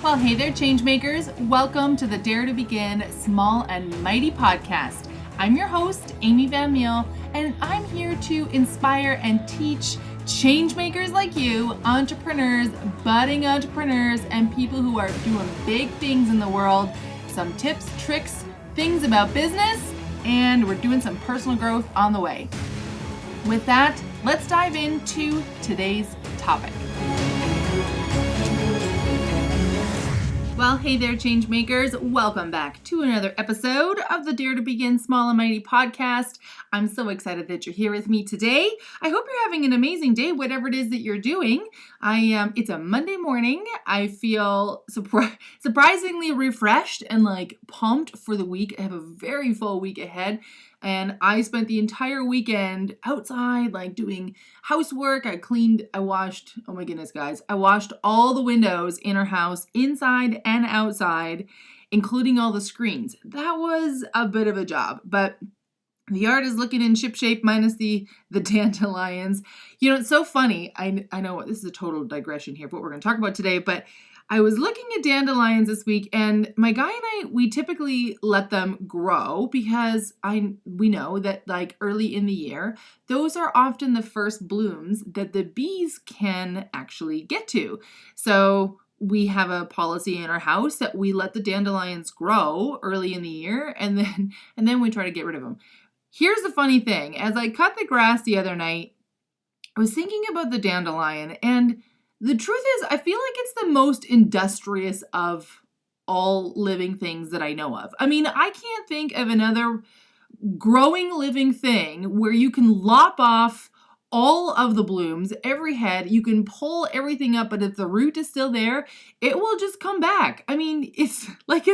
Well, hey there, Changemakers. Welcome to the Dare to Begin Small and Mighty podcast. I'm your host, Amy Van Meel, and I'm here to inspire and teach changemakers like you, entrepreneurs, budding entrepreneurs, and people who are doing big things in the world, some tips, tricks, things about business, and we're doing some personal growth on the way. With that, let's dive into today's topic. Well, hey there, Changemakers. Welcome back to another episode of the Dare to Begin Small and Mighty podcast. I'm so excited that you're here with me today. I hope you're having an amazing day, whatever it is that you're doing. It's a Monday morning. I feel surprisingly refreshed and pumped for the week. I have a very full week ahead. And I spent the entire weekend outside, doing housework. I washed, oh my goodness, guys. I washed all the windows in our house, inside and outside, including all the screens. That was a bit of a job, but the yard is looking in ship shape minus the dandelions. You know, it's so funny. I know this is a total digression here, but we're going to talk about today, but I was looking at dandelions this week, and my guy and I, we typically let them grow because we know that early in the year, those are often the first blooms that the bees can actually get to. So we have a policy in our house that we let the dandelions grow early in the year, and then we try to get rid of them. Here's the funny thing. As I cut the grass the other night, I was thinking about the dandelion, and the truth is, I feel like it's the most industrious of all living things that I know of. I mean, I can't think of another growing living thing where you can lop off all of the blooms, every head, you can pull everything up, but if the root is still there, it will just come back. I mean, it's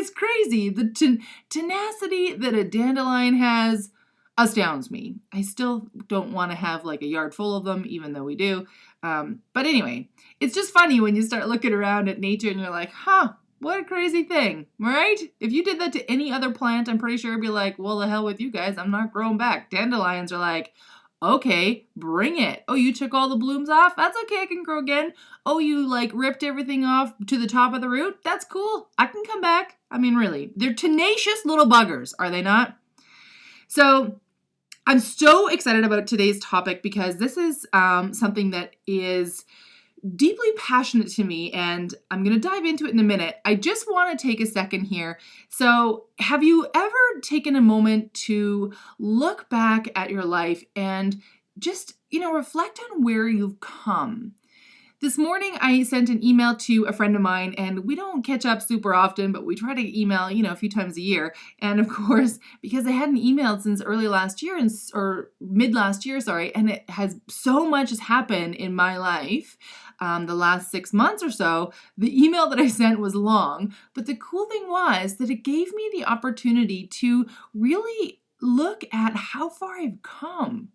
crazy. The tenacity that a dandelion has astounds me. I still don't want to have a yard full of them, even though we do. But anyway, it's just funny when you start looking around at nature and you're like, what a crazy thing, right? If you did that to any other plant, I'm pretty sure it'd be like, well, the hell with you guys. I'm not growing back. Dandelions are like, okay, bring it. Oh, you took all the blooms off? That's okay. I can grow again. Oh, you ripped everything off to the top of the root? That's cool. I can come back. I mean, really, they're tenacious little buggers, are they not? So I'm so excited about today's topic because this is something that is deeply passionate to me, and I'm going to dive into it in a minute. I just want to take a second here. So have you ever taken a moment to look back at your life and just, reflect on where you've come? This morning, I sent an email to a friend of mine, and we don't catch up super often, but we try to email, a few times a year. And of course, because I hadn't emailed since early last year, or mid last year, and it has so much has happened in my life the last 6 months or so, the email that I sent was long. But the cool thing was that it gave me the opportunity to really look at how far I've come.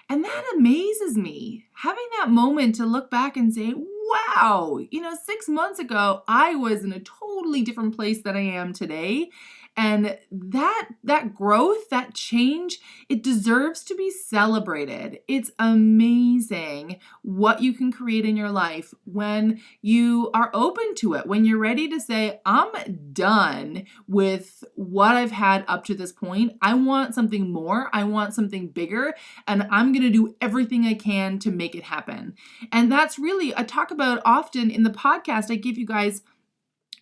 And that amazes me, having that moment to look back and say, wow, 6 months ago, I was in a totally different place than I am today. And that growth, that change, it deserves to be celebrated. It's amazing what you can create in your life when you are open to it, when you're ready to say, I'm done with what I've had up to this point. I want something more. I want something bigger, and I'm going to do everything I can to make it happen. And that's really, I talk about often in the podcast. I give you guys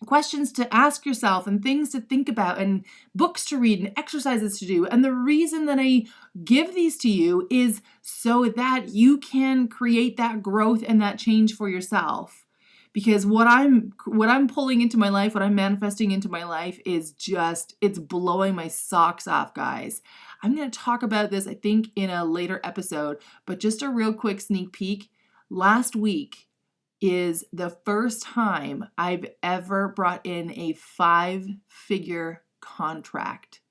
questions to ask yourself and things to think about and books to read and exercises to do. And the reason that I give these to you is so that you can create that growth and that change for yourself. Because what I'm pulling into my life, what I'm manifesting into my life is it's blowing my socks off, guys. I'm going to talk about this, I think, in a later episode, but just a real quick sneak peek. Last week is the first time I've ever brought in a 5-figure contract.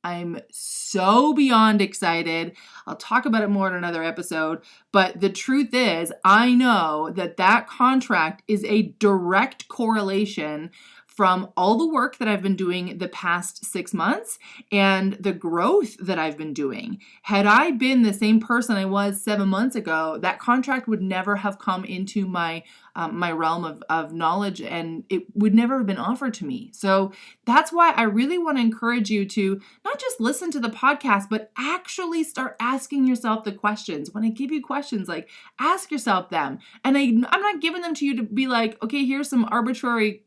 I'm so beyond excited. I'll talk about it more in another episode, but the truth is, I know that contract is a direct correlation from all the work that I've been doing the past 6 months and the growth that I've been doing. Had I been the same person I was 7 months ago, that contract would never have come into my realm of knowledge, and it would never have been offered to me. So that's why I really want to encourage you to not just listen to the podcast, but actually start asking yourself the questions. When I give you questions, like ask yourself them. And I'm not giving them to you to be like, okay, here's some arbitrary,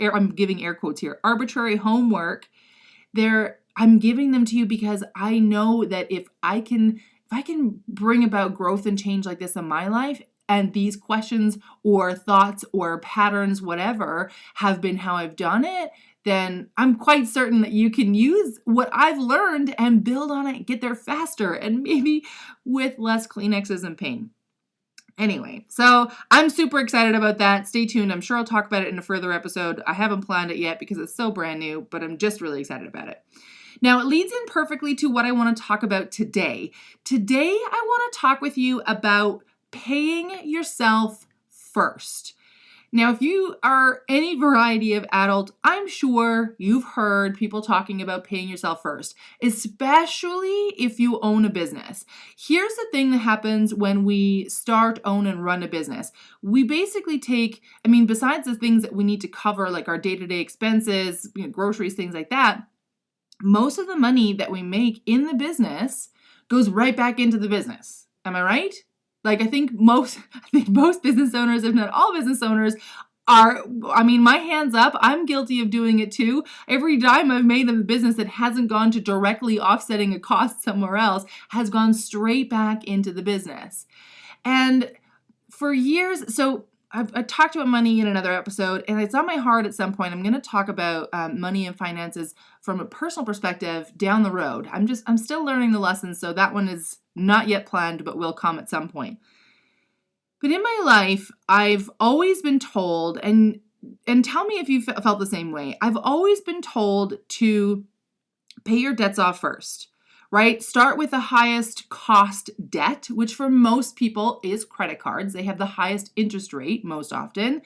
I'm giving air quotes here, arbitrary homework. I'm giving them to you because I know that if I can bring about growth and change like this in my life, and these questions or thoughts or patterns, whatever, have been how I've done it, then I'm quite certain that you can use what I've learned and build on it, get there faster, and maybe with less Kleenexes and pain. Anyway, so I'm super excited about that. Stay tuned. I'm sure I'll talk about it in a further episode. I haven't planned it yet because it's so brand new, but I'm just really excited about it. Now, it leads in perfectly to what I want to talk about today. Today, I want to talk with you about paying yourself first. Now, if you are any variety of adult, I'm sure you've heard people talking about paying yourself first, especially if you own a business. Here's the thing that happens when we start, own, and run a business. We basically besides the things that we need to cover, like our day-to-day expenses, groceries, things like that, most of the money that we make in the business goes right back into the business. Am I right? Like, I think most business owners, if not all business owners, my hands up, I'm guilty of doing it too. Every dime I've made in the business that hasn't gone to directly offsetting a cost somewhere else has gone straight back into the business. And for years, so I talked about money in another episode, and it's on my heart at some point. I'm going to talk about money and finances from a personal perspective down the road. I'm still learning the lessons, so that one is not yet planned, but will come at some point. But in my life, I've always been told, and tell me if you felt the same way, I've always been told to pay your debts off first. Right? Start with the highest cost debt, which for most people is credit cards. They have the highest interest rate most often.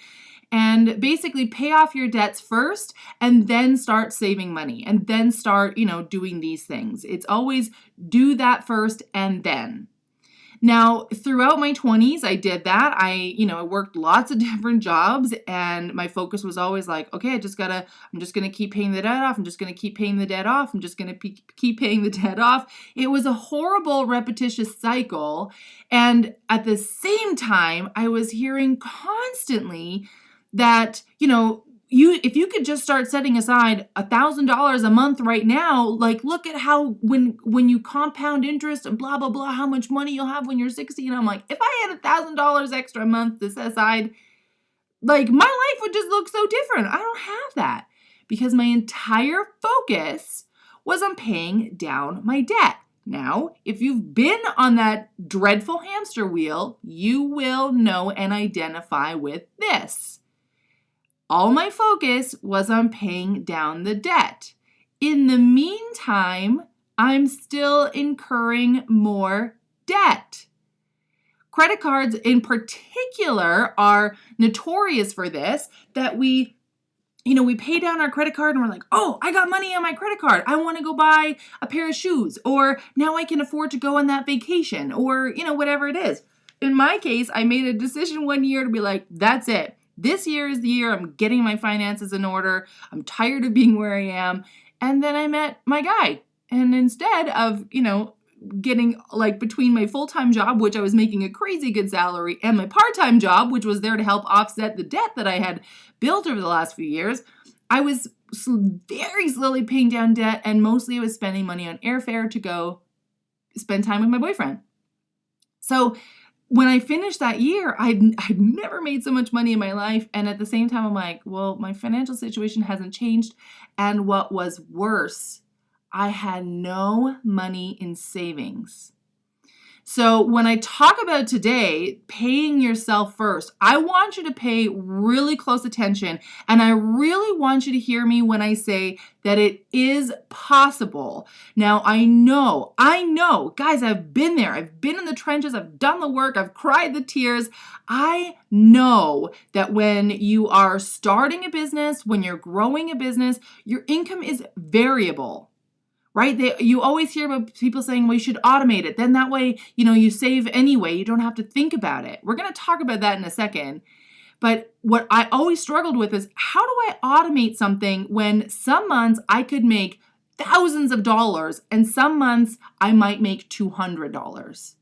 And basically pay off your debts first and then start saving money and then start, doing these things. It's always do that first and then. Now, throughout my 20s, I did that. I worked lots of different jobs, and my focus was always like, okay, I'm just going to keep paying the debt off. I'm just going to keep paying the debt off. I'm just going to keep paying the debt off. It was a horrible, repetitious cycle. And at the same time, I was hearing constantly that, if you could just start setting aside $1,000 a month right now, like look at how when you compound interest and blah, blah, blah, how much money you'll have when you're 60. And I'm like, if I had $1,000 extra a month to set aside, like my life would just look so different. I don't have that because my entire focus was on paying down my debt. Now, if you've been on that dreadful hamster wheel, you will know and identify with this. All my focus was on paying down the debt. In the meantime, I'm still incurring more debt. Credit cards in particular are notorious for this, that we pay down our credit card and we're like, oh, I got money on my credit card. I want to go buy a pair of shoes, or now I can afford to go on that vacation, or, whatever it is. In my case, I made a decision one year to be like, that's it. This year is the year I'm getting my finances in order. I'm tired of being where I am. And then I met my guy. And instead of, getting like between my full-time job, which I was making a crazy good salary, and my part-time job, which was there to help offset the debt that I had built over the last few years, I was very slowly paying down debt, and mostly I was spending money on airfare to go spend time with my boyfriend. So when I finished that year, I'd never made so much money in my life. And at the same time, I'm like, well, my financial situation hasn't changed. And what was worse, I had no money in savings. So when I talk about today, paying yourself first, I want you to pay really close attention. And I really want you to hear me when I say that it is possible. Now, I know, guys, I've been there. I've been in the trenches. I've done the work. I've cried the tears. I know that when you are starting a business, when you're growing a business, your income is variable. Right? You always hear about people saying, well, you should automate it. Then that way, you save anyway. You don't have to think about it. We're going to talk about that in a second. But what I always struggled with is, how do I automate something when some months I could make thousands of dollars and some months I might make $200,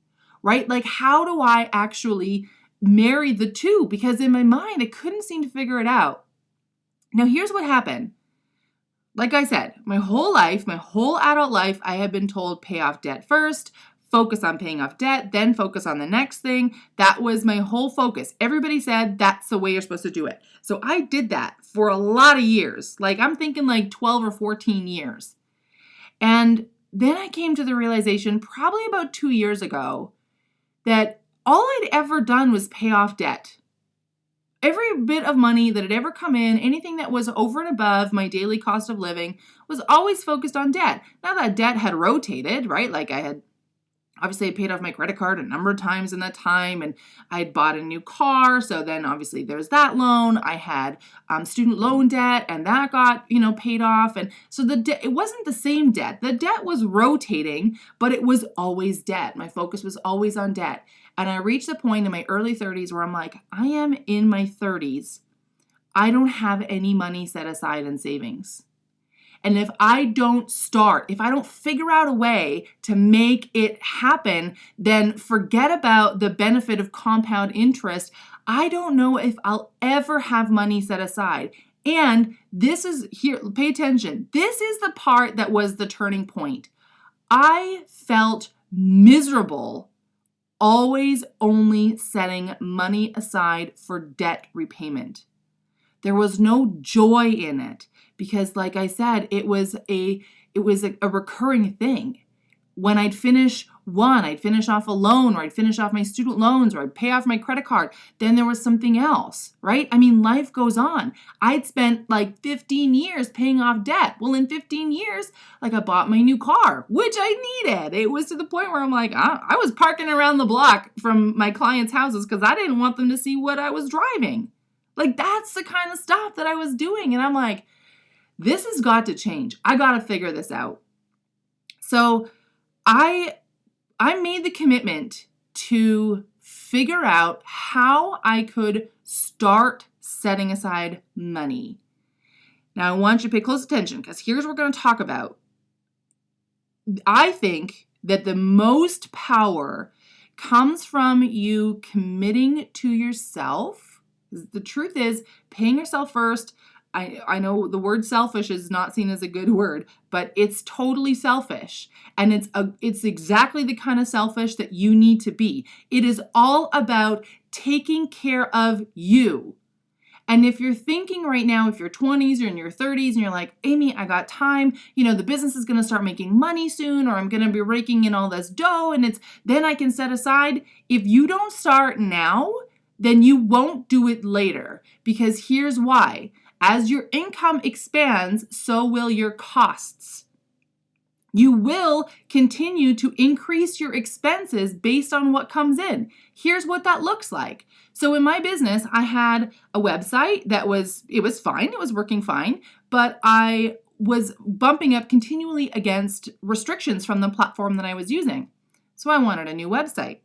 right? Like, how do I actually marry the two? Because in my mind, I couldn't seem to figure it out. Now, here's what happened. Like I said, my whole adult life, I have been told pay off debt first, focus on paying off debt, then focus on the next thing. That was my whole focus. Everybody said that's the way you're supposed to do it. So I did that for a lot of years. Like, I'm thinking like 12 or 14 years. And then I came to the realization probably about 2 years ago that all I'd ever done was pay off debt. Every bit of money that had ever come in, anything that was over and above my daily cost of living, was always focused on debt. Now that debt had rotated, right? Like, I paid off my credit card a number of times in that time, and I had bought a new car. So then obviously there's that loan. I had student loan debt, and that got, paid off. And so it wasn't the same debt. The debt was rotating, but it was always debt. My focus was always on debt. And I reached the point in my early 30s where I'm like, I am in my 30s. I don't have any money set aside in savings. And if I don't figure out a way to make it happen, then forget about the benefit of compound interest. I don't know if I'll ever have money set aside. And this is here, pay attention. This is the part that was the turning point. I felt miserable always only setting money aside for debt repayment. There was no joy in it because, like I said, it was a recurring thing. When I'd finish off a loan, or I'd finish off my student loans, or I'd pay off my credit card. Then there was something else, right? I mean, life goes on. I'd spent like 15 years paying off debt. Well, in 15 years, like, I bought my new car, which I needed. It was to the point where I'm like, I was parking around the block from my clients' houses because I didn't want them to see what I was driving. Like, that's the kind of stuff that I was doing. And I'm like, this has got to change. I got to figure this out. So I made the commitment to figure out how I could start setting aside money. Now, I want you to pay close attention because here's what we're going to talk about. I think that the most power comes from you committing to yourself. The truth is, paying yourself first. I know the word selfish is not seen as a good word, but it's totally selfish. And it's exactly the kind of selfish that you need to be. It is all about taking care of you. And if you're thinking right now, if you're 20s or in your 30s and you're like, Amy, I got time, the business is going to start making money soon, or I'm going to be raking in all this dough and then I can set aside. If you don't start now, then you won't do it later. Because here's why. As your income expands, so will your costs. You will continue to increase your expenses based on what comes in. Here's what that looks like. So in my business, I had a website it was fine. It was working fine, but I was bumping up continually against restrictions from the platform that I was using. So I wanted a new website.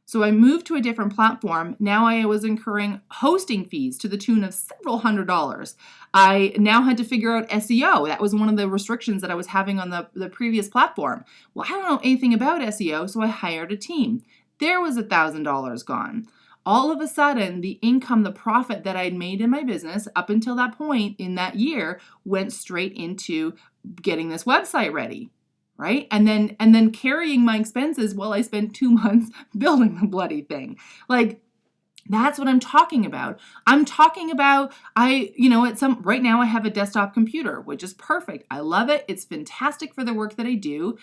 So I moved to a different platform. Now I was incurring hosting fees to the tune of several $100s. I now had to figure out SEO. That was one of the restrictions that I was having on the previous platform. Well, I don't know anything about SEO, so I hired a team. There was $1,000 gone. All of a sudden, the income, the profit that I'd made in my business up until that point in that year went straight into getting this website ready. Right? And then carrying my expenses while I spent 2 months building the bloody thing. Like, that's what I'm talking about. I'm talking about, right now I have a desktop computer, which is perfect. I love it. It's fantastic for the work that I do.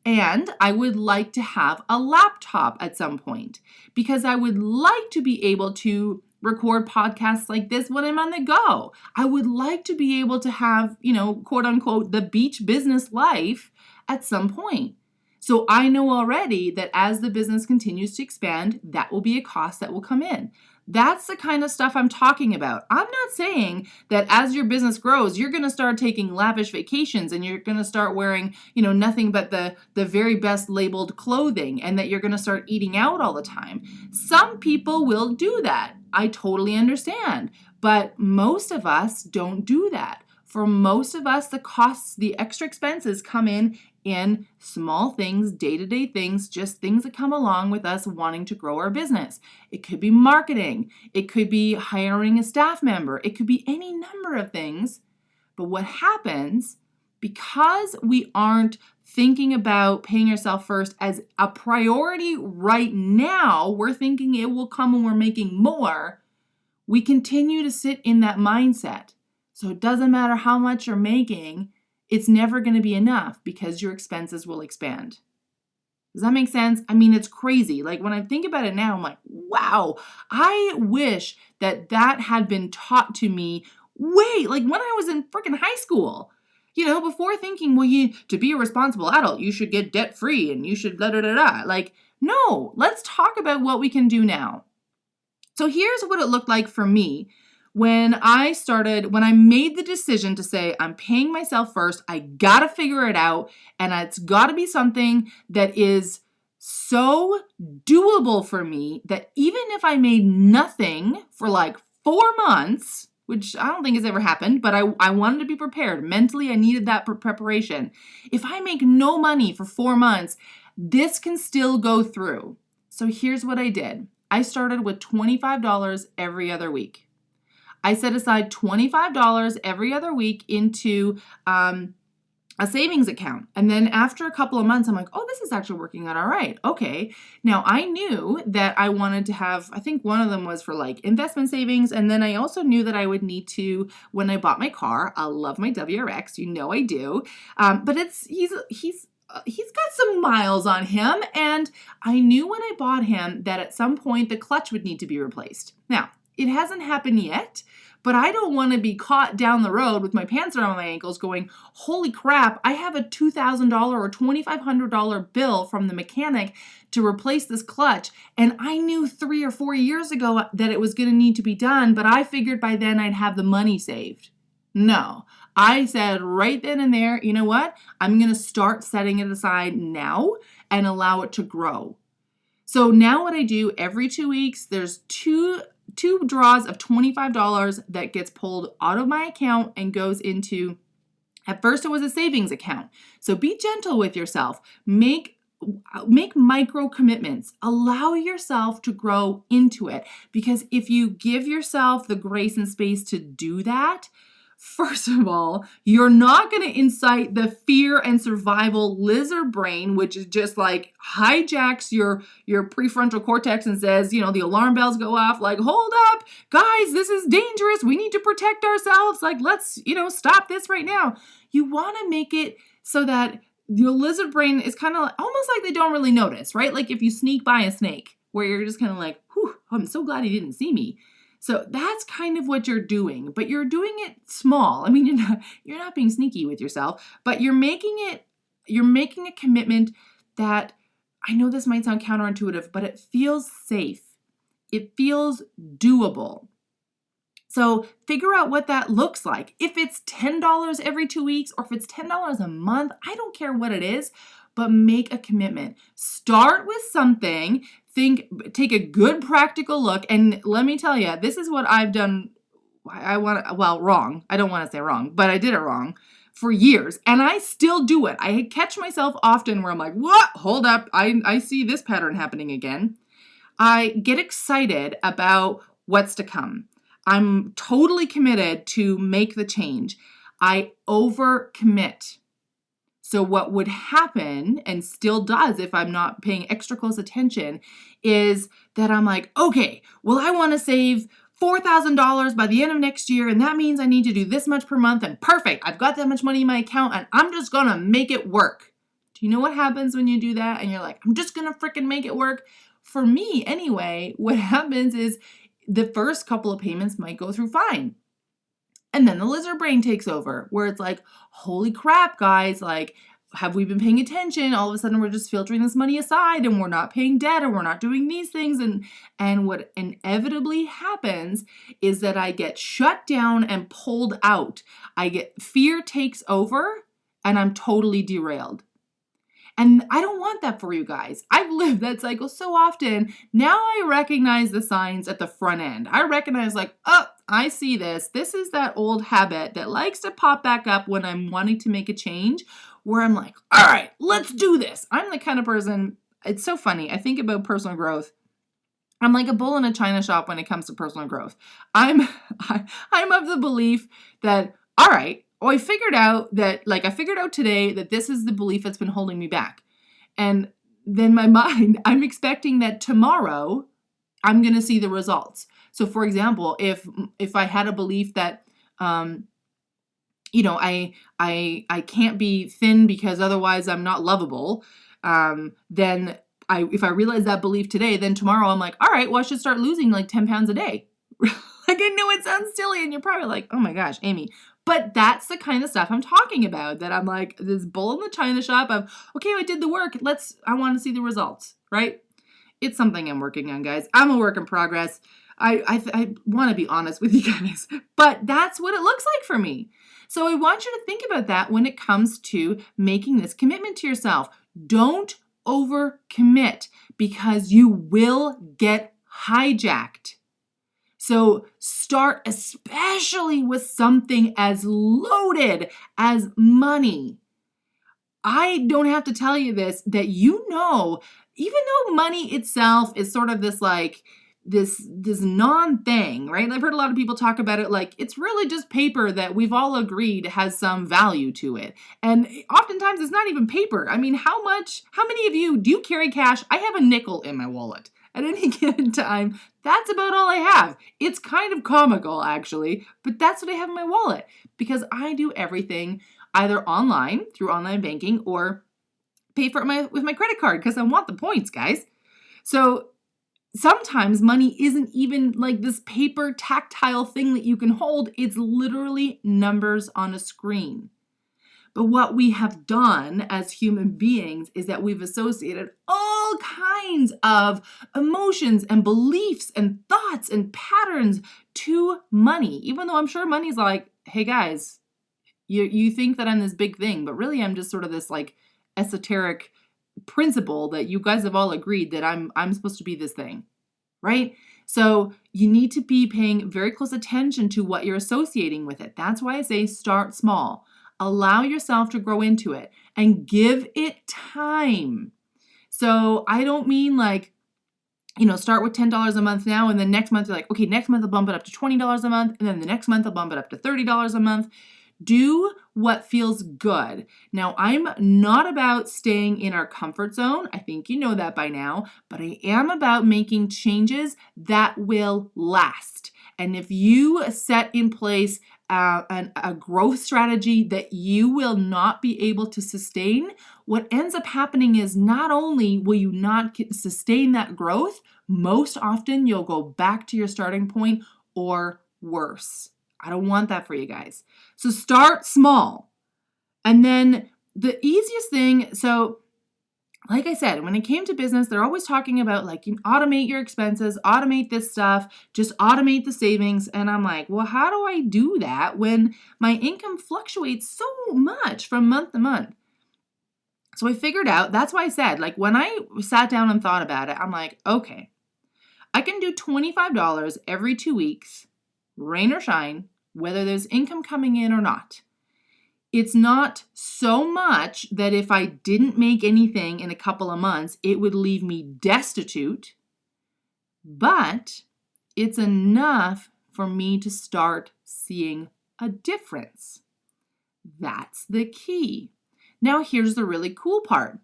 And I would like to have a laptop at some point because I would like to be able to record podcasts like this when I'm on the go. I would like to be able to have, quote unquote, the beach business life at some point. So I know already that as the business continues to expand, that will be a cost that will come in. That's the kind of stuff I'm talking about. I'm not saying that as your business grows, you're going to start taking lavish vacations and you're going to start wearing, nothing but the very best labeled clothing and that you're going to start eating out all the time. Some people will do that. I totally understand. But most of us don't do that. For most of us, the costs, the extra expenses come in small things, day-to-day things, just things that come along with us wanting to grow our business. It could be marketing. It could be hiring a staff member. It could be any number of things. But what happens, because we aren't thinking about paying ourselves first as a priority right now, we're thinking it will come when we're making more, we continue to sit in that mindset. So it doesn't matter how much you're making, it's never going to be enough because your expenses will expand. Does that make sense? I mean, it's crazy. Like when I think about it now, I'm like, wow, I wish that had been taught to me like when I was in freaking high school. Before thinking, to be a responsible adult, you should get debt free and you should da-da-da-da. Like, no, let's talk about what we can do now. So here's what it looked like for me. When I made the decision to say, I'm paying myself first, I got to figure it out, and it's got to be something that is so doable for me that even if I made nothing for like 4 months, which I don't think has ever happened, but I wanted to be prepared. Mentally, I needed that preparation. If I make no money for 4 months, this can still go through. So here's what I did. I started with $25 every other week. I set aside $25 every other week into a savings account. And then after a couple of months, I'm like, oh, this is actually working out all right. Okay. Now I knew that I wanted to have, I think one of them was for like investment savings. And then I also knew that I would need to, when I bought my car, I love my WRX, I do. But he's got some miles on him. And I knew when I bought him that at some point the clutch would need to be replaced. Now, it hasn't happened yet, but I don't want to be caught down the road with my pants around my ankles going, holy crap, I have a $2,000 or $2,500 bill from the mechanic to replace this clutch. And I knew 3 or 4 years ago that it was going to need to be done, but I figured by then I'd have the money saved. No, I said right then and there, you know what? I'm going to start setting it aside now and allow it to grow. So now what I do every 2 weeks, there's two draws of $25 that gets pulled out of my account and goes into, at first it was a savings account. So be gentle with yourself. Make micro commitments. Allow yourself to grow into it. Because if you give yourself the grace and space to do that, first of all, you're not going to incite the fear and survival lizard brain, which is just like hijacks your prefrontal cortex and says, the alarm bells go off like, hold up, guys, this is dangerous. We need to protect ourselves. Like, let's, stop this right now. You want to make it so that your lizard brain is kind of almost like they don't really notice, right? Like if you sneak by a snake where you're just kind of like, whew, I'm so glad he didn't see me. So that's kind of what you're doing, but you're doing it small. I mean, you're not being sneaky with yourself, but you're making a commitment that, I know this might sound counterintuitive, but it feels safe. It feels doable. So figure out what that looks like. If it's $10 every 2 weeks or if it's $10 a month, I don't care what it is, but make a commitment. Start with something. Take a good practical look. And let me tell you, this is what I've done. Wrong. I don't want to say wrong, but I did it wrong for years. And I still do it. I catch myself often where I'm like, what? Hold up. I see this pattern happening again. I get excited about what's to come. I'm totally committed to make the change. I overcommit. So what would happen, and still does if I'm not paying extra close attention, is that I'm like, okay, well, I want to save $4,000 by the end of next year, and that means I need to do this much per month, and perfect, I've got that much money in my account, and I'm just going to make it work. Do Do you know what happens when you do that? And you're like, I'm just going to freaking make it work. For me, anyway, what happens is the first couple of payments might go through fine. And then the lizard brain takes over, where it's like, holy crap, guys, like, have we been paying attention? All of a sudden, we're just filtering this money aside and we're not paying debt and we're not doing these things. And what inevitably happens is that I get shut down and pulled out. Fear takes over and I'm totally derailed. And I don't want that for you guys. I've lived that cycle so often. Now I recognize the signs at the front end. I recognize like, oh, I see this. This is that old habit that likes to pop back up when I'm wanting to make a change, where I'm like, all right, let's do this. I'm the kind of person, it's so funny. I think about personal growth. I'm like a bull in a china shop when it comes to personal growth. I'm of the belief that, all right, I figured out today that this is the belief that's been holding me back. And then my mind, I'm expecting that tomorrow I'm going to see the results. So for example, if I had a belief that, I can't be thin because otherwise I'm not lovable, then if I realize that belief today, then tomorrow I'm like, all right, well, I should start losing like 10 pounds a day. Like, I know it sounds silly and you're probably like, oh my gosh, Amy. But that's the kind of stuff I'm talking about, that I'm like this bull in the china shop of, okay, I did the work. I want to see the results, right? It's something I'm working on, guys. I'm a work in progress. I want to be honest with you guys, but that's what it looks like for me. So I want you to think about that when it comes to making this commitment to yourself. Don't overcommit because you will get hijacked. So start especially with something as loaded as money. I don't have to tell you this, that even though money itself is sort of this like this non-thing, right? I've heard a lot of people talk about it like it's really just paper that we've all agreed has some value to it. And oftentimes it's not even paper. I mean, how many of you, do you carry cash? I have a nickel in my wallet. At any given time, that's about all I have. It's kind of comical, actually, but that's what I have in my wallet because I do everything either online, through online banking, or pay for it with my credit card because I want the points, guys. So sometimes money isn't even like this paper tactile thing that you can hold. It's literally numbers on a screen. But what we have done as human beings is that we've associated all kinds of emotions and beliefs and thoughts and patterns to money, even though I'm sure money's like, hey guys, you think that I'm this big thing, but really I'm just sort of this like esoteric principle that you guys have all agreed that I'm supposed to be this thing, right? So you need to be paying very close attention to what you're associating with it. That's why I say start small. Allow yourself to grow into it and give it time. So I don't mean like, start with $10 a month now and then next month you're like, okay, next month I'll bump it up to $20 a month and then the next month I'll bump it up to $30 a month. Do what feels good. Now, I'm not about staying in our comfort zone. I think you know that by now, but I am about making changes that will last. And if you set in place a growth strategy that you will not be able to sustain, what ends up happening is not only will you not sustain that growth, most often you'll go back to your starting point or worse. I don't want that for you guys. So start small. And then the easiest thing, so like I said, when it came to business, they're always talking about like, automate your expenses, automate this stuff, just automate the savings. And I'm like, well, how do I do that when my income fluctuates so much from month to month? So I figured out, that's why I said, like when I sat down and thought about it, I'm like, okay, I can do $25 every 2 weeks, rain or shine, whether there's income coming in or not. It's not so much that if I didn't make anything in a couple of months, it would leave me destitute, but it's enough for me to start seeing a difference. That's the key. Now, here's the really cool part.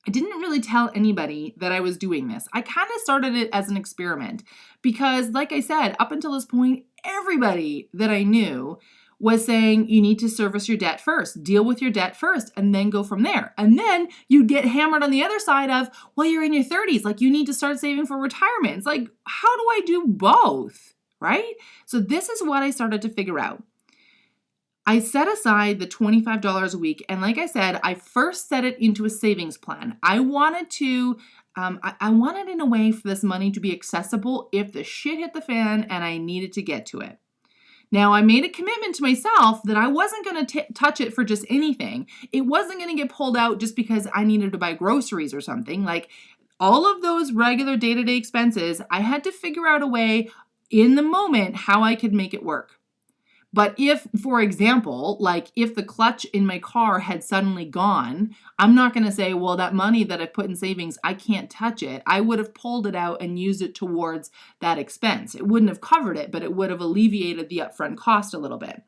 I didn't really tell anybody that I was doing this. I kind of started it as an experiment because, like I said, up until this point, everybody that I knew was saying you need to service your debt first, deal with your debt first, and then go from there. And then you get hammered on the other side of, well, you're in your 30s, like you need to start saving for retirement. It's like, how do I do both, right? So this is what I started to figure out. I set aside the $25 a week, and like I said, I first set it into a savings plan. I wanted to, I wanted in a way for this money to be accessible if the shit hit the fan and I needed to get to it. Now, I made a commitment to myself that I wasn't going to touch it for just anything. It wasn't going to get pulled out just because I needed to buy groceries or something. Like all of those regular day-to-day expenses, I had to figure out a way in the moment how I could make it work. But if, for example, like if the clutch in my car had suddenly gone, I'm not going to say, well, that money that I put in savings, I can't touch it. I would have pulled it out and used it towards that expense. It wouldn't have covered it, but it would have alleviated the upfront cost a little bit.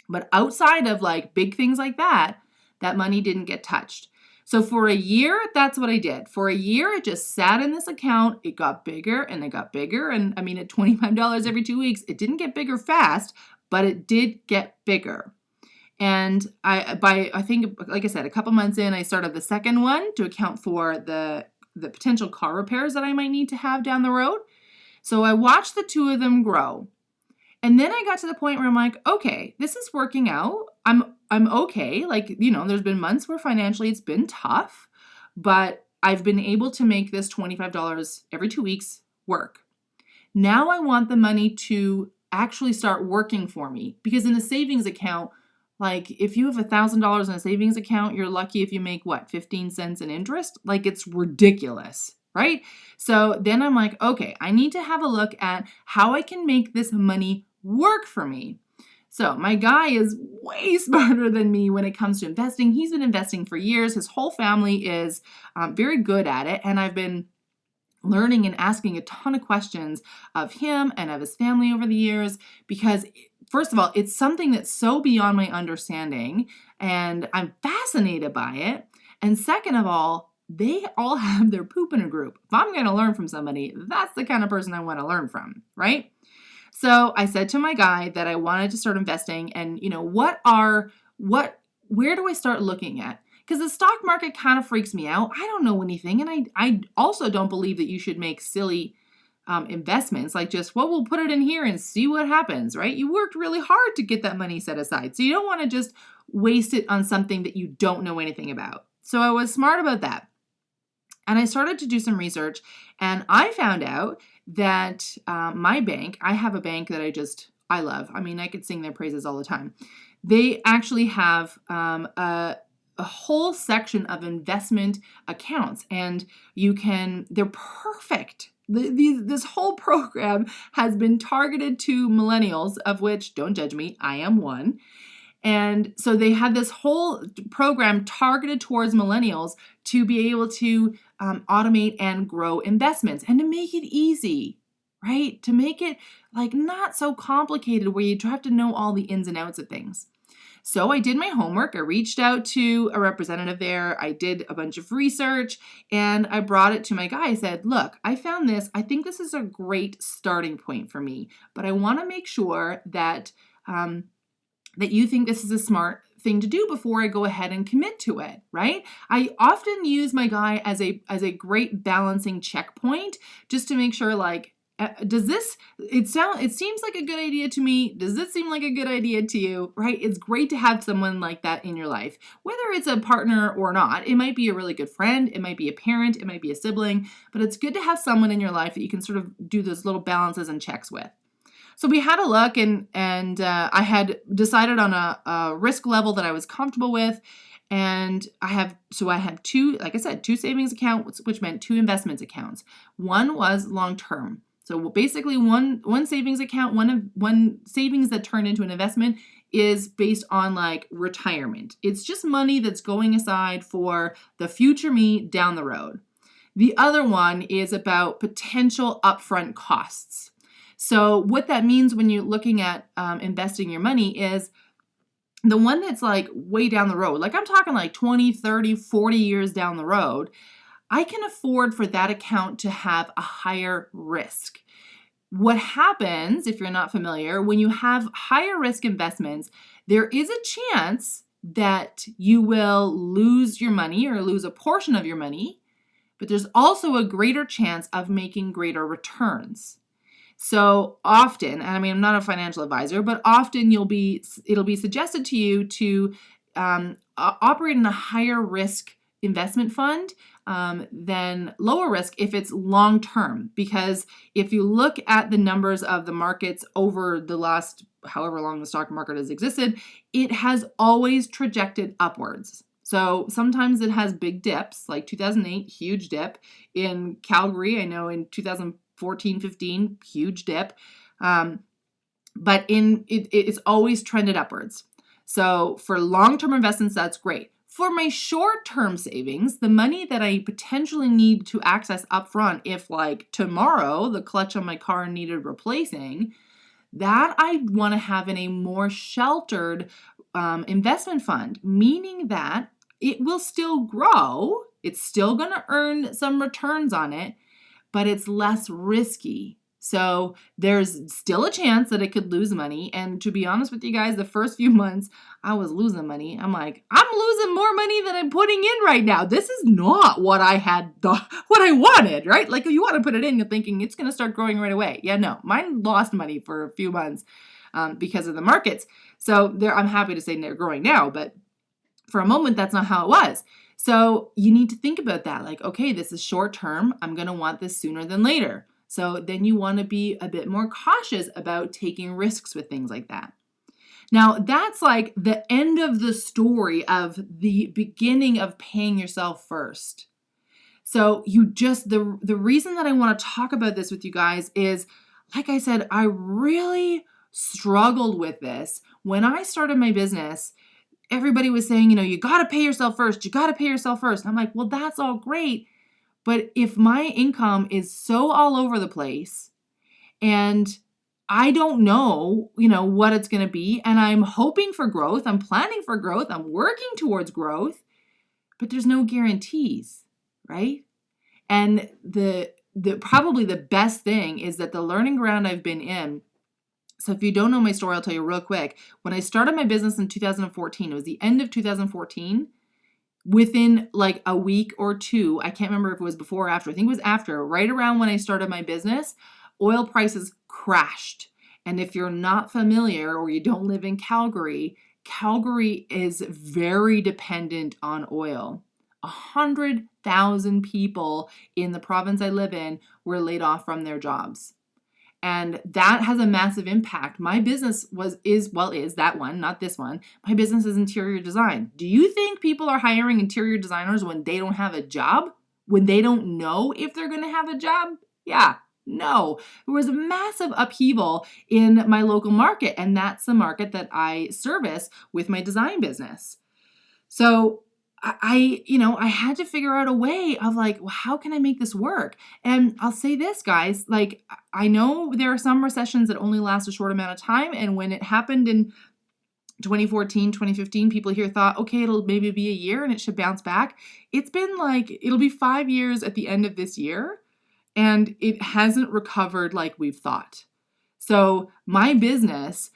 But outside of like big things like that, that money didn't get touched. So for a year, that's what I did. For a year, it just sat in this account. It got bigger and it got bigger. And I mean, at $25 every 2 weeks, it didn't get bigger fast, but it did get bigger. And I think, like I said, a couple months in, I started the second one to account for the potential car repairs that I might need to have down the road. So I watched the two of them grow. And then I got to the point where I'm like, okay, this is working out. I'm okay. Like, you know, there's been months where financially it's been tough, but I've been able to make this $25 every 2 weeks work. Now I want the money to actually start working for me, because in a savings account, like if you have $1,000 in a savings account, you're lucky if you make 15 cents in interest. Like it's ridiculous, right? So then I'm like, okay, I need to have a look at how I can make this money work for me. So my guy is way smarter than me when it comes to investing. He's been investing for years. His whole family is very good at it. And I've been learning and asking a ton of questions of him and of his family over the years, because first of all, it's something that's so beyond my understanding and I'm fascinated by it. And second of all, they all have their poop in a group. If I'm going to learn from somebody, that's the kind of person I want to learn from, right? So I said to my guy that I wanted to start investing, and you know, where do I start looking at? Because the stock market kind of freaks me out. I don't know anything. And I also don't believe that you should make silly investments like just, well, we'll put it in here and see what happens, right? You worked really hard to get that money set aside. So you don't want to just waste it on something that you don't know anything about. So I was smart about that. And I started to do some research, and I found out that my bank, I have a bank that I love. I mean, I could sing their praises all the time. They actually have a whole section of investment accounts, and they're perfect. This whole program has been targeted to millennials, of which, don't judge me, I am one. And so they had this whole program targeted towards millennials to be able to automate and grow investments and to make it easy, right? To make it like not so complicated where you have to know all the ins and outs of things. So I did my homework. I reached out to a representative there. I did a bunch of research and I brought it to my guy. I said, look, I found this. I think this is a great starting point for me, but I want to make sure that that you think this is a smart thing to do before I go ahead and commit to it, right? I often use my guy as a great balancing checkpoint just to make sure, like, it seems like a good idea to me. Does this seem like a good idea to you, right? It's great to have someone like that in your life, whether it's a partner or not. It might be a really good friend. It might be a parent. It might be a sibling, but it's good to have someone in your life that you can sort of do those little balances and checks with. So we had a look, and I had decided on a risk level that I was comfortable with. And I have two, like I said, two savings accounts, which meant two investments accounts. One was long-term. So basically one savings account, one savings that turned into an investment is based on like retirement. It's just money that's going aside for the future me down the road. The other one is about potential upfront costs. So what that means when you're looking at investing your money is the one that's like way down the road, like I'm talking like 20, 30, 40 years down the road, I can afford for that account to have a higher risk. what happens, if you're not familiar, when you have higher risk investments, there is a chance that you will lose your money or lose a portion of your money, but there's also a greater chance of making greater returns. So often, and I mean, I'm not a financial advisor, but often it'll be suggested to you to operate in a higher risk investment fund than lower risk if it's long term. Because if you look at the numbers of the markets over the last however long the stock market has existed, it has always trajected upwards. So sometimes it has big dips, like 2008, huge dip. In Calgary, I know in 2014, 15, huge dip. But it's always trended upwards. So for long-term investments, that's great. For my short-term savings, the money that I potentially need to access upfront, if like tomorrow the clutch on my car needed replacing, that I want to have in a more sheltered investment fund, meaning that it will still grow. It's still going to earn some returns on it, but it's less risky. So there's still a chance that it could lose money. And to be honest with you guys, the first few months I was losing money. I'm like, I'm losing more money than I'm putting in right now. This is not what I what I wanted, right? Like you want to put it in, you're thinking it's going to start growing right away. Yeah, no, mine lost money for a few months because of the markets. So I'm happy to say they're growing now, but for a moment, that's not how it was. So you need to think about that. Like, okay, this is short term. I'm going to want this sooner than later. So then you want to be a bit more cautious about taking risks with things like that. Now, that's like the end of the story of the beginning of paying yourself first. So the reason that I want to talk about this with you guys is, like I said, I really struggled with this. When I started my business, everybody was saying, you got to pay yourself first. You got to pay yourself first. And I'm like, well, that's all great. But if my income is so all over the place and I don't know, what it's going to be, and I'm hoping for growth, I'm planning for growth, I'm working towards growth, but there's no guarantees, right? And probably the best thing is that the learning ground I've been in. So if you don't know my story, I'll tell you real quick. When I started my business in 2014, it was the end of 2014. Within like a week or two, I can't remember if it was before or after. I think it was after, right around when I started my business, oil prices crashed. And if you're not familiar or you don't live in Calgary, Calgary is very dependent on oil. 100,000 people in the province I live in were laid off from their jobs. And that has a massive impact. My business is that one, not this one. My business is interior design. Do you think people are hiring interior designers when they don't have a job? When they don't know if they're going to have a job? Yeah, no. There was a massive upheaval in my local market, and that's the market that I service with my design business. So I had to figure out a way of like, well, how can I make this work? And I'll say this, guys, like, I know there are some recessions that only last a short amount of time. And when it happened in 2014, 2015, people here thought, okay, it'll maybe be a year and it should bounce back. It's been like, it'll be 5 years at the end of this year, and it hasn't recovered like we've thought. So my business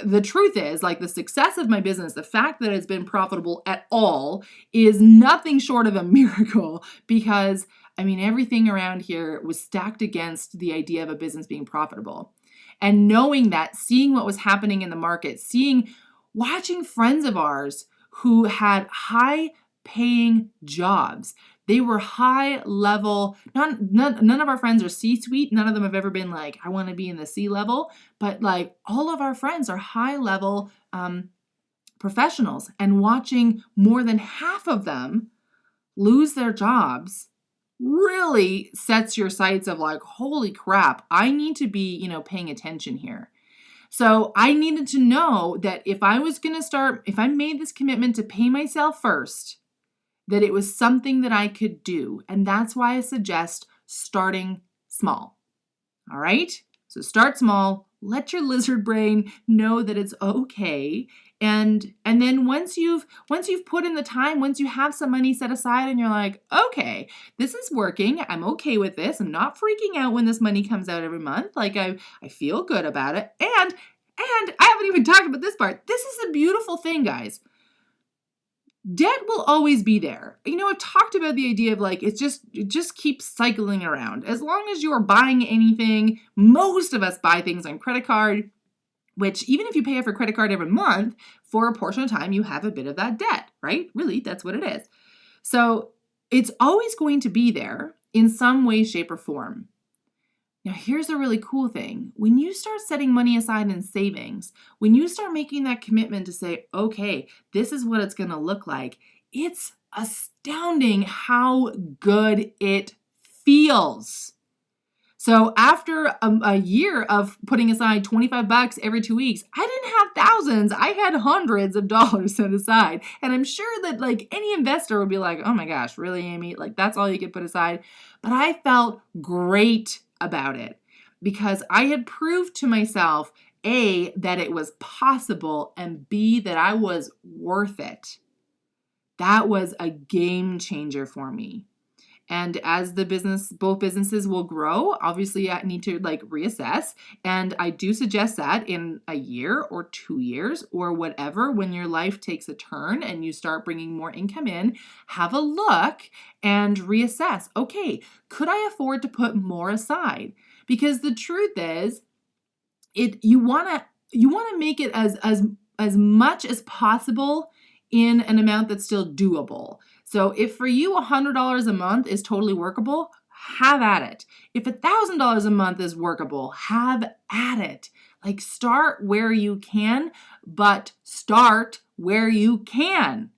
the truth is, like, the success of my business, the fact that it's been profitable at all is nothing short of a miracle, because everything around here was stacked against the idea of a business being profitable. And knowing that, seeing what was happening in the market, watching friends of ours who had high paying jobs. They were high level. None of our friends are C-suite. None of them have ever been like, I want to be in the C level. But like, all of our friends are high level professionals. And watching more than half of them lose their jobs really sets your sights of like, holy crap, I need to be, paying attention here. So I needed to know that if I made this commitment to pay myself first, that it was something that I could do. And that's why I suggest starting small. All right? So start small, Let your lizard brain know that it's okay. And then once you've put in the time, once you have some money set aside and you're like, okay, this is working. I'm okay with this. I'm not freaking out when this money comes out every month. Like I feel good about it. And I haven't even talked about this part. This is a beautiful thing, guys. Debt will always be there. I've talked about the idea of like, it just keeps cycling around. As long as you're buying anything, most of us buy things on credit card, which even if you pay off your credit card every month, for a portion of time, you have a bit of that debt, right? Really, that's what it is. So it's always going to be there in some way, shape, or form. Now, here's a really cool thing. When you start setting money aside in savings, when you start making that commitment to say, okay, this is what it's going to look like, it's astounding how good it feels. So after a year of putting aside $25 every 2 weeks, I didn't have thousands. I had hundreds of dollars set aside. And I'm sure that like any investor would be like, oh my gosh, really, Amy? Like that's all you could put aside? But I felt great about it because I had proved to myself, A, that it was possible, and B, that I was worth it. That was a game changer for me. And as both businesses will grow, obviously I need to like reassess. And I do suggest that in a year or 2 years or whatever, when your life takes a turn and you start bringing more income in, have a look and reassess. Okay, could I afford to put more aside? Because the truth is, you want to make it as much as possible in an amount that's still doable. So if for you $100 a month is totally workable, have at it. If $1,000 a month is workable, have at it. Like start where you can, but start where you can.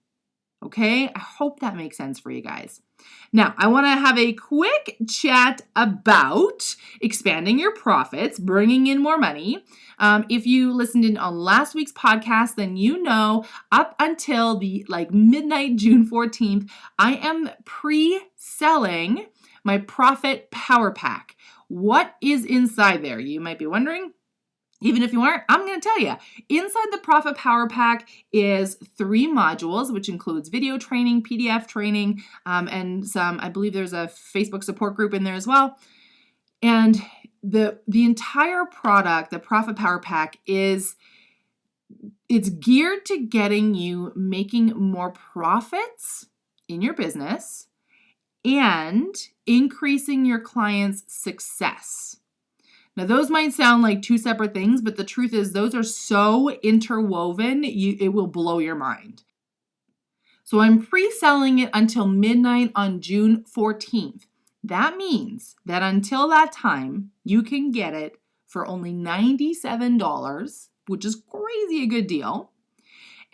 Okay? I hope that makes sense for you guys. Now, I want to have a quick chat about expanding your profits, bringing in more money. If you listened in on last week's podcast, then you know up until the midnight June 14th, I am pre-selling my Profit Power Pack. What is inside there? You might be wondering. Even if you aren't, I'm going to tell you. Inside the Profit Power Pack is 3 modules, which includes video training, PDF training, and some, I believe there's a Facebook support group in there as well. And the entire product, the Profit Power Pack, it's geared to getting you making more profits in your business and increasing your clients' success. Now, those might sound like 2 separate things, but the truth is those are so interwoven, it will blow your mind. So I'm pre-selling it until midnight on June 14th. That means that until that time, you can get it for only $97, which is crazy a good deal.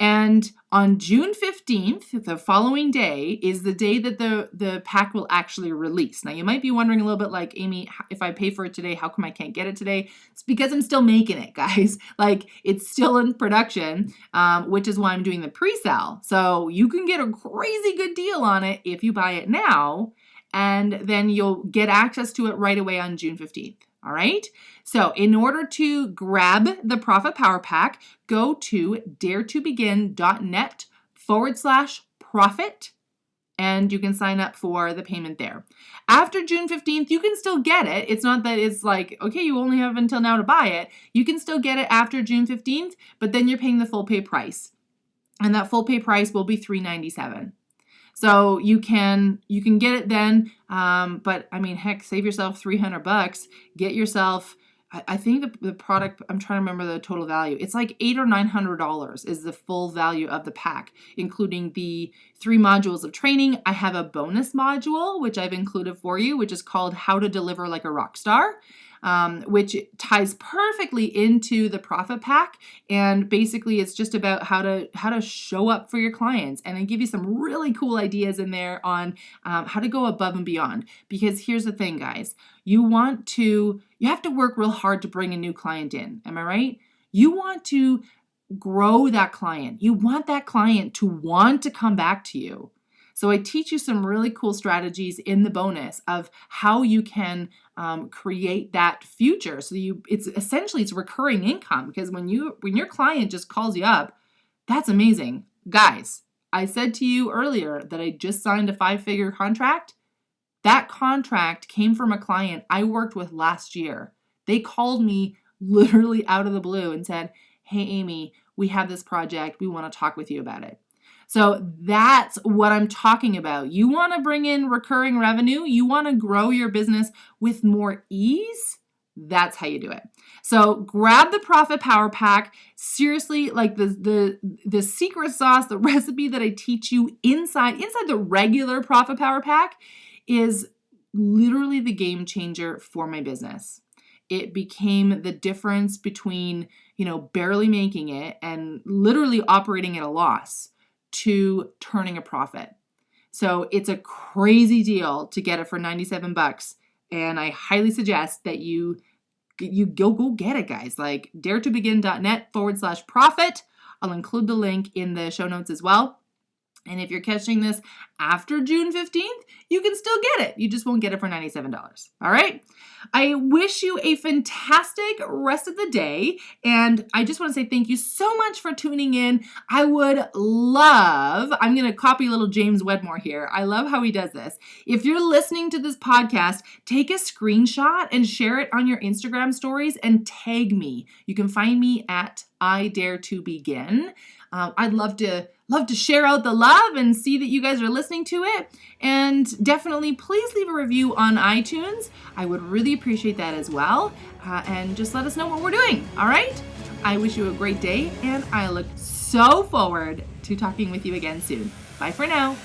And on June 15th, the following day, is the day that the pack will actually release. Now, you might be wondering a little bit like, Amy, if I pay for it today, how come I can't get it today? It's because I'm still making it, guys. Like, it's still in production, which is why I'm doing the pre-sale. So you can get a crazy good deal on it if you buy it now, and then you'll get access to it right away on June 15th. All right. So in order to grab the Profit Power Pack, go to daretobegin.net/profit, and you can sign up for the payment there. After June 15th, you can still get it. It's not that it's like, okay, you only have until now to buy it. You can still get it after June 15th, but then you're paying the full pay price. And that full pay price will be $397. So you can get it then, but I mean, heck, save yourself $300. Get yourself, I think the product, I'm trying to remember the total value. It's like $800 or $900 is the full value of the pack, including the 3 modules of training. I have a bonus module, which I've included for you, which is called How to Deliver Like a Rock Star. Which ties perfectly into the Profit Pack, and basically it's just about how to show up for your clients, and I give you some really cool ideas in there on how to go above and beyond. Because here's the thing, guys, you have to work real hard to bring a new client in. Am I right? You want to grow that client. You want that client to want to come back to you. So I teach you some really cool strategies in the bonus of how you can create that future. So it's recurring income, because when your client just calls you up, that's amazing. Guys, I said to you earlier that I just signed a 5-figure contract. That contract came from a client I worked with last year. They called me literally out of the blue and said, "Hey, Amy, we have this project. We want to talk with you about it." So that's what I'm talking about. You want to bring in recurring revenue. You want to grow your business with more ease. That's how you do it. So grab the Profit Power Pack. Seriously, like the secret sauce, the recipe that I teach you inside the regular Profit Power Pack is literally the game changer for my business. It became the difference between, barely making it and literally operating at a loss to turning a profit. So it's a crazy deal to get it for $97. And I highly suggest that you go get it, guys. Like daretobegin.net/profit. I'll include the link in the show notes as well. And if you're catching this after June 15th, you can still get it. You just won't get it for $97. All right? I wish you a fantastic rest of the day. And I just want to say thank you so much for tuning in. I'm going to copy little James Wedmore here. I love how he does this. If you're listening to this podcast, take a screenshot and share it on your Instagram stories and tag me. You can find me at I Dare to Begin. I'd love to share out the love and see that you guys are listening to it. And definitely please leave a review on iTunes. I would really appreciate that as well. And just let us know what we're doing. All right? I wish you a great day, and I look so forward to talking with you again soon. Bye for now.